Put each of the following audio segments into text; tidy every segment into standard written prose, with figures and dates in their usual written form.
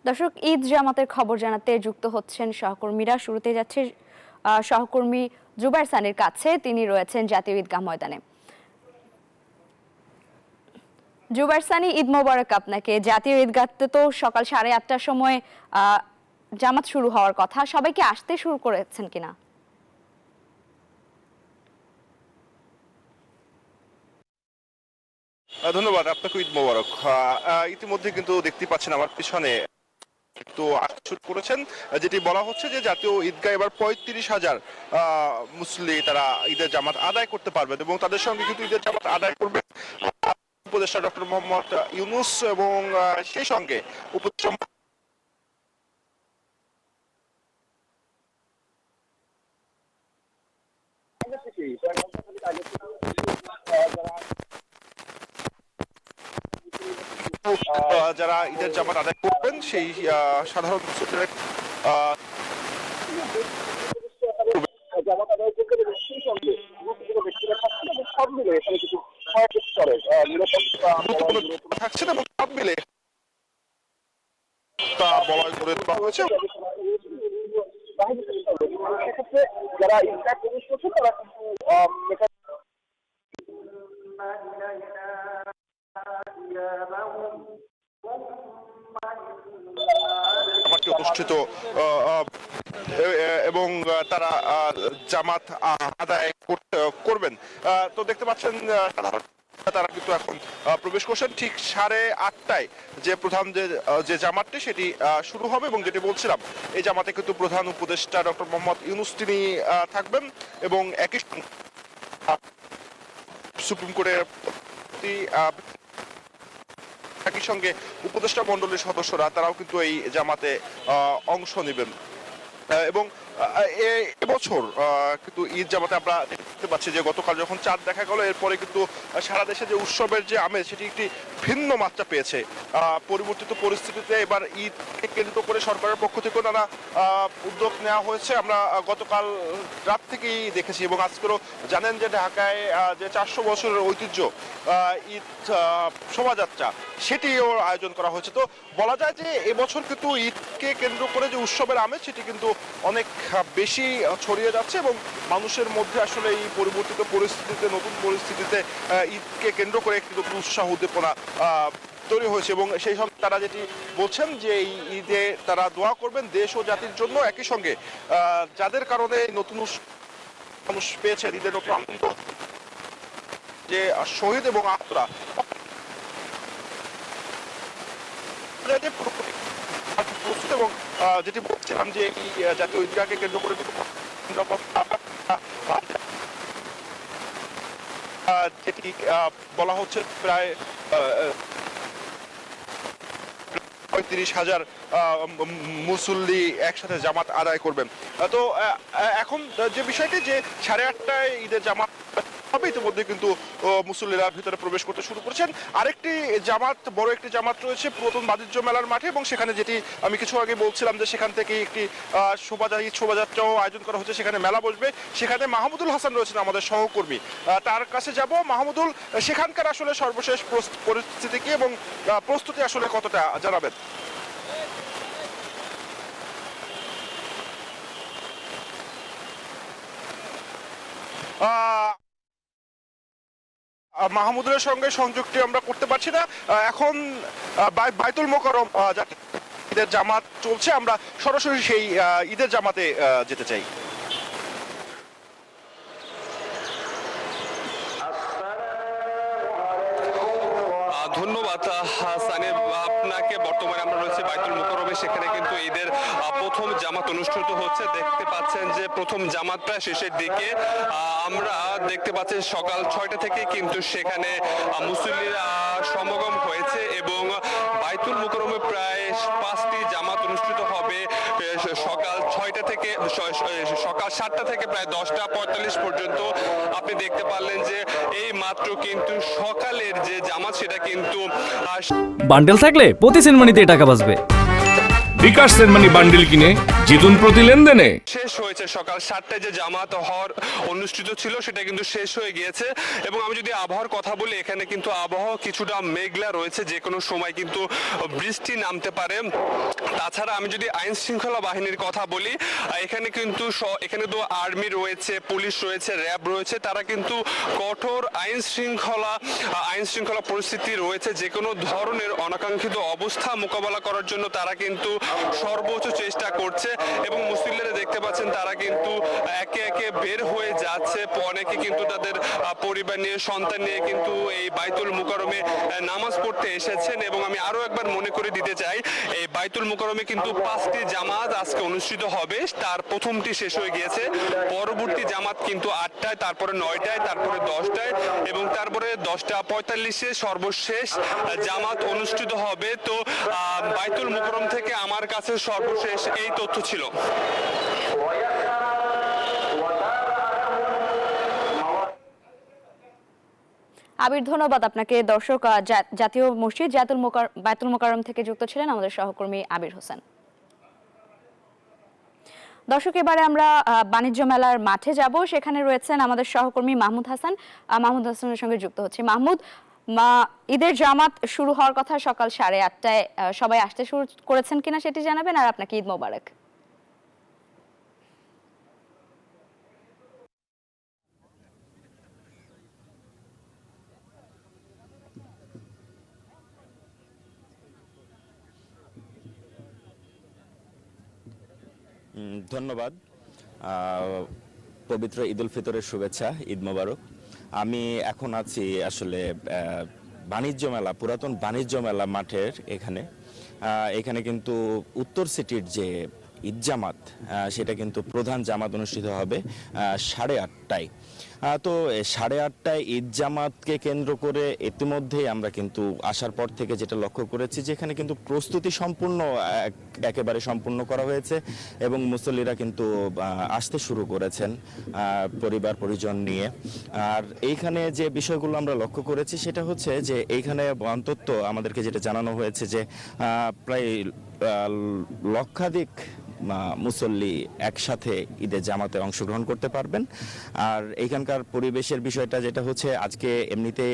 দর্শক, ঈদ জামাতের খবর জানাতে যুক্ত হচ্ছেন সহকর্মীরা। শুরুতে যাচ্ছে সহকর্মী জুবায়ের সানির কাছে। তিনি রয়েছেন জাতীয় ঈদগাহ ময়দানে। জুবায়ের সানি, ঈদ মোবারক আপনাকে। জাতীয় ঈদগাহতে তো সকাল 8:30টার সময় জামাত শুরু হওয়ার কথা, সবাইকে আসতে শুরু করেছেন কিনা? ধন্যবাদ আপনাকে। ঈদ মোবারক। ইতিমধ্যে কিন্তু দেখতে পাচ্ছেন আমার পিছনে তো শুরু করেছেন, যেটি বলা হচ্ছে যে জাতীয় ঈদগাহ এবার 35,000 মুসল্লি তারা ঈদের জামাত আদায় করতে পারবেন এবং তাদের সঙ্গে কিন্তু ঈদের জামাত আদায় করবেন উপদেষ্টা ডক্টর মোহাম্মদ ইউনূস এবং সেই সঙ্গে উপদেষ্টা যারা ঈদের জামাত আদায় করবেন সেই সাধারণ মুসল্লিরা জামাত আদায় করতে সেই সঙ্গে ব্যক্তিরা থাকছেন এবং সব মিলে এখানে কিছু নিরাপত্তা থাকছেন এবং সব মিলে তা বলা করে তোলা হয়েছে। সেক্ষেত্রে যারা ঈদগাহ প্রবেশ করছেন তারা কিন্তু জামাতটি অনুষ্ঠিত এবং তারা জামাত আদায় করবেন। তো দেখতে পাচ্ছেন তারা কিন্তু এখন প্রবেশ করছেন ঠিক 8:30টায় যে প্রধান যে জামাতটি সেটি শুরু হবে এবং যেটি বলছিলাম এই জামাতে কিন্তু প্রধান উপদেষ্টা ডক্টর মোহাম্মদ ইউনূস তিনি থাকবেন এবং একই সুপ্রিম কোর্টের একই সঙ্গে উপদেষ্টা মণ্ডলীর সদস্যরা তারাও কিন্তু এই জামাতে অংশ নেবেন এবং এবছর কিন্তু ঈদ জামাতে আমরা দেখতে পাচ্ছি যে গতকাল যখন চাঁদ দেখা গেল এরপরে কিন্তু সারা দেশে যে উৎসবের যে আমেজ সেটি একটি ভিন্ন মাত্রা পেয়েছে। পরিবর্তিত পরিস্থিতিতে এবার ঈদকে কেন্দ্র করে সরকারের পক্ষ থেকে নানা উদ্যোগ নেওয়া হয়েছে। আমরা গতকাল রাত থেকেই দেখেছি এবং আজকেরও জানেন যে ঢাকায় যে 400 বছরের ঐতিহ্য ঈদ শোভাযাত্রা সেটিও আয়োজন করা হয়েছে। তো বলা যায় যে এবছর কিন্তু ঈদকে কেন্দ্র করে যে উৎসবের আমেজ সেটি কিন্তু অনেক বেশি ছড়িয়ে যাচ্ছে এবং মানুষের মধ্যে আসলে এই পরিবর্তিত পরিস্থিতিতে নতুন পরিস্থিতিতে ঈদকে কেন্দ্র করে একটি নতুন উৎসাহ উদ্দীপনা তৈরি হয়েছে এবং সেই সঙ্গে তারা যেটি বলছেন যে এই ঈদে তারা দোয়া করবেন দেশ ও জাতির জন্য, একই সঙ্গে যাদের কারণে নতুন মানুষ পেয়েছে ঈদের নতুন আনন্দ, যে শহীদ এবং আহতরা এবং যেটি বলছিলাম যে এই জাতীয় ঈদগাহকে কেন্দ্র করে যেটি বলা হচ্ছে প্রায় 35,000 মুসল্লি একসাথে জামাত আদায় করবেন। তো এখন যে বিষয়টি যে 8:30টায় ঈদের জামাত হবে, ইতিমধ্যে কিন্তু মুসল্লিরা ভিতরে প্রবেশ করতে শুরু করেছেন। আরেকটি জামাত, বড় একটি জামাত রয়েছে পুরাতন বাণিজ্য মেলার মাঠে এবং সেখানে যেটি আমি কিছু আগে বলছিলাম যে সেখান থেকে একটি শোভাযাত্রাও আয়োজন করা হচ্ছে, সেখানে মেলা বসবে। সেখানে মাহমুদুল হাসান রয়েছেন আমাদের সহকর্মী, তার কাছে যাব। মাহমুদুল, সেখানকার আসলে সর্বশেষ পরিস্থিতি কি এবং প্রস্তুতি আসলে কতটা জানাবেন? মাহমুদুলের সঙ্গে সংযুক্তি আমরা করতে পারছি না। এখন বাইতুল মোকাররম ঈদের জামাত চলছে, আমরা সরাসরি সেই ঈদের জামাতে যেতে চাই। ধন্যবাদ সানি আপনাকে। বর্তমানে আমরা রয়েছে বাইতুল মোকাররমে, সেখানে কিন্তু ঈদের প্রথম জামাত অনুষ্ঠিত হচ্ছে। দেখতে পাচ্ছেন যে প্রথম জামাতটা শেষের দিকে আমরা দেখতে পাচ্ছি সকাল 6টা থেকে কিন্তু সেখানে মুসল্লিরা সমাগম হয়েছে এবং বাইতুল মোকাররমে প্রায় 5টি জামাত অনুষ্ঠিত হবে সকাল 6টা থেকে সকাল 7টা থেকে প্রায় 10:45 পর্যন্ত। আপনি দেখতে পারলেন যে এই মাত্র কিন্তু সকালের যে জামাত সেটা কিন্তু বান্ডেল থাকলে প্রতি সেনমানিতে টাকা বাঁচবে। বিকাশ সেনমানি বান্ডিল কিনে জিতুন প্রতি লেনদেনে। শেষ হয়েছে সকাল 7টায় যে জামাত হওয়ার অনুষ্ঠিত ছিল সেটা কিন্তু শেষ হয়ে গিয়েছে এবং আমি যদি আবহাওয়ার কথা বলি এখানে কিন্তু আবহাওয়া কিছুটা মেঘলা রয়েছে, যে কোনো সময় কিন্তু বৃষ্টি নামতে পারে। তাছাড়া আমি যদি আইন শৃঙ্খলা বাহিনীর কথা বলি এখানে কিন্তু এখানে তো আর্মি রয়েছে, পুলিশ রয়েছে, র্যাব রয়েছে, তারা কিন্তু কঠোর আইন শৃঙ্খলা পরিস্থিতি রয়েছে। যে কোনো ধরনের অনাকাঙ্ক্ষিত অবস্থা মোকাবেলা করার জন্য তারা কিন্তু সর্বোচ্চ চেষ্টা করছে এবং মুসল্লিরা দেখতে পাচ্ছেন তারা কিন্তু একে একে বের হয়ে যাচ্ছে। অনেকে কিন্তু তাদের পরিবার নিয়ে, সন্তান নিয়ে কিন্তু এই বাইতুল মুকাররমে নামাজ পড়তে এসেছেন এবং আমি আরো একবার মনে করে দিতে চাই এই বাইতুল মুকাররমে কিন্তু 5টি জামাত আজকে অনুষ্ঠিত হবে। তার প্রথমটি শেষ হয়ে গিয়েছে, পরবর্তী জামাত কিন্তু 8টায়, তারপরে 9টায়, তারপরে 10টায় এবং তারপরে 10:45-এ সর্বশেষ জামাত অনুষ্ঠিত হবে। তো বাইতুল মুকাররম থেকে আমার কাছে সর্বশেষ এই তথ্য ছিল। আবির, ধন্যবাদ আপনাকে। দর্শক, জাতীয় মসজিদ বাইতুল মোকাররম থেকে যুক্ত ছিলেন আমাদের সহকর্মী আবির হোসেন। দর্শক, এবারে আমরা বাণিজ্য মেলার মাঠে যাব। সেখানে রয়েছেন আমাদের সহকর্মী মাহমুদ হাসান। মাহমুদ হাসানের সঙ্গে যুক্ত হচ্ছে। মাহমুদ, ঈদের জামাত শুরু হওয়ার কথা সকাল 8:30টায়, সবাই আসতে শুরু করেছেন কিনা সেটি জানাবেন, আর আপনাকে ঈদ মোবারক। ধন্যবাদ। পবিত্র ঈদ উল ফিতরের শুভেচ্ছা, ঈদ মোবারক। আমি এখন আছি আসলে বাণিজ্য মেলা, পুরাতন বাণিজ্য মেলা মাঠের এখানে কিন্তু উত্তর সিটির যে ঈদ জামাত সেটা কিন্তু প্রধান জামাত অনুষ্ঠিত হবে 8:30টায়। তো 8:30টায় ঈদ জামাতকে কেন্দ্র করে ইতিমধ্যেই আমরা কিন্তু আসার পর থেকে যেটা লক্ষ্য করেছি যে এখানে কিন্তু প্রস্তুতি একেবারে সম্পূর্ণ করা হয়েছে এবং মুসল্লিরা কিন্তু আসতে শুরু করেছেন পরিবার পরিজন নিয়ে। আর এইখানে যে বিষয়গুলো আমরা লক্ষ্য করেছি সেটা হচ্ছে যে এইখানে অন্তত আমাদেরকে যেটা জানানো হয়েছে যে প্রায় লক্ষাধিক মুসল্লি একসাথে ঈদের জামাতে অংশগ্রহণ করতে পারবেন। আর এইখানকার পরিবেশের বিষয়টা যেটা হচ্ছে আজকে এমনিতে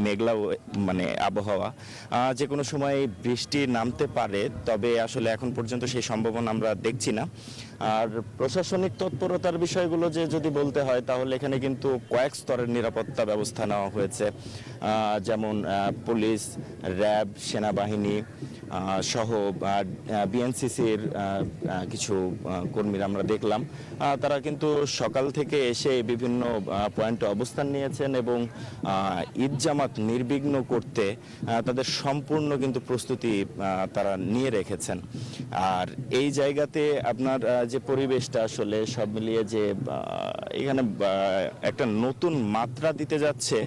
মেঘলা আবহাওয়া, যে কোনো সময় বৃষ্টি নামতে পারে, তবে আসলে এখন পর্যন্ত সেই সম্ভাবনা আমরা দেখছি না। আর প্রশাসনিক তৎপরতার বিষয়গুলো যদি বলতে হয় তাহলে এখানে কিন্তু কয়েক স্তরের নিরাপত্তা ব্যবস্থা নেওয়া হয়েছে, যেমন পুলিশ, র্যাব, সেনাবাহিনী সহ বিএনসিসির কিছু কর্মীরা আমরা দেখলাম। তারা কিন্তু সকাল থেকে এসে বিভিন্ন পয়েন্টে অবস্থান নিয়েছেন এবং ঈদ জামাত নির্বিঘ্ন করতে তাদের সম্পূর্ণ কিন্তু প্রস্তুতি তারা নিয়ে রেখেছেন। আর এই জায়গাতে আপনার যে পরিবেশটা আসলে সব মিলিয়ে যে এখানে একটা নতুন মাত্রা দিতে যাচ্ছে,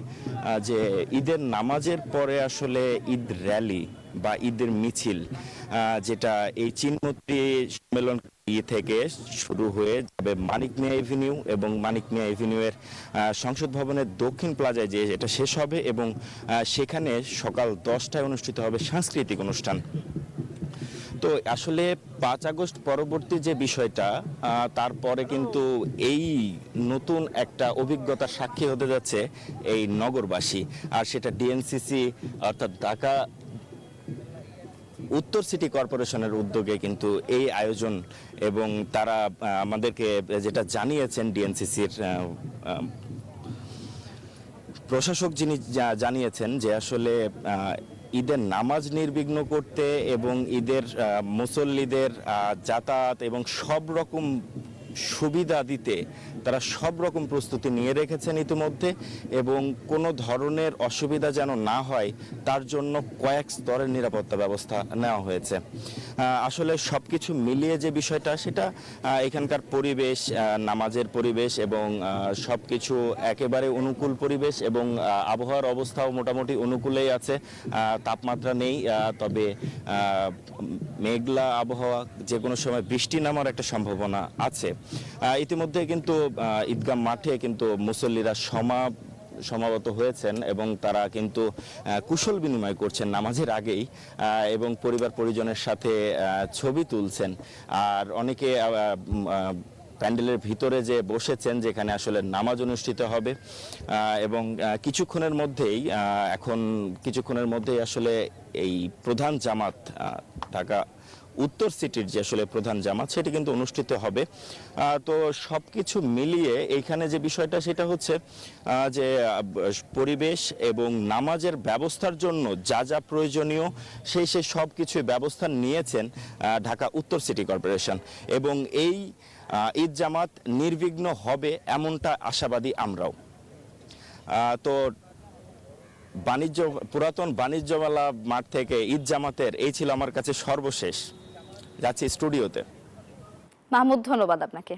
যে ঈদের নামাজের পরে আসলে ঈদ র্যালি বা ঈদের মিছিল, যেটা এই চিনমতি সম্মেলন থেকে শুরু হয়ে যাবে মানিক মিয়া এভিনিউ এবং মানিক মিয়া এভিনিউ এর সংসদ ভবনের দক্ষিণ প্লাজায় যে এটা শেষ হবে এবং সেখানে সকাল 10টায় অনুষ্ঠিত হবে সাংস্কৃতিক অনুষ্ঠান। তো আসলে 5 আগস্ট পরবর্তী যে বিষয়টা, তারপরে কিন্তু এই নতুন একটা অভিজ্ঞতার সাক্ষী হতে যাচ্ছে এই নগরবাসী, আর সেটা ডিএনসিসি অর্থাৎ ঢাকা উত্তর সিটি কর্পোরেশনের উদ্যোগে কিন্তু এই আয়োজন। এবং তারা আমাদেরকে যেটা জানিয়েছেন, ডিএনসিসির প্রশাসক যিনি জানিয়েছেন যে আসলে ঈদের নামাজ নির্বিঘ্ন করতে এবং ঈদের মুসল্লিদের যাতায়াত এবং সব রকম সুবিধা দিতে তারা সব রকম প্রস্তুতি নিয়ে রেখেছেন ইতিমধ্যে, এবং কোনো ধরনের অসুবিধা যেন না হয় তার জন্য কয়েক স্তরের নিরাপত্তা ব্যবস্থা নেওয়া হয়েছে। আসলে সব কিছু মিলিয়ে যে বিষয়টা, সেটা এখানকার পরিবেশ, নামাজের পরিবেশ এবং সব কিছু একেবারে অনুকূল পরিবেশ এবং আবহাওয়ার অবস্থাও মোটামুটি অনুকূলেই আছে। তাপমাত্রা নেই, তবে মেঘলা আবহাওয়া, যে কোনো সময় বৃষ্টি নামার একটা সম্ভাবনা আছে। ইতিমধ্যে কিন্তু ঈদগাহ মাঠে কিন্তু মুসল্লিরা সমাগত হয়েছেন এবং তারা কিন্তু কুশল বিনিময় করছেন নামাজের আগেই এবং পরিবার পরিজনের সাথে ছবি তুলছেন। আর অনেকে প্যান্ডেলের ভিতরে যে বসেছেন যেখানে আসলে নামাজ অনুষ্ঠিত হবে এবং কিছুক্ষণের মধ্যেই আসলে এই প্রধান জামাত ঢাকা উত্তর সিটির যে আসলে প্রধান জামাত সেটি কিন্তু অনুষ্ঠিত হবে। তো সবকিছু মিলিয়ে এইখানে যে বিষয়টা সেটা হচ্ছে যে পরিবেশ এবং নামাজের ব্যবস্থার জন্য যা যা প্রয়োজনীয় সেই সব কিছুই ব্যবস্থা নিয়েছেন ঢাকা উত্তর সিটি কর্পোরেশন এবং এই ঈদ জামাত নির্বিঘ্ন হবে এমনটা আশাবাদী আমরাও। তো পুরাতন বাণিজ্য মেলা মাঠ থেকে ঈদ জামাতের এই ছিল আমার কাছে সর্বশেষ। যাচ্ছি স্টুডিওতে। মাহমুদ, ধন্যবাদ আপনাকে।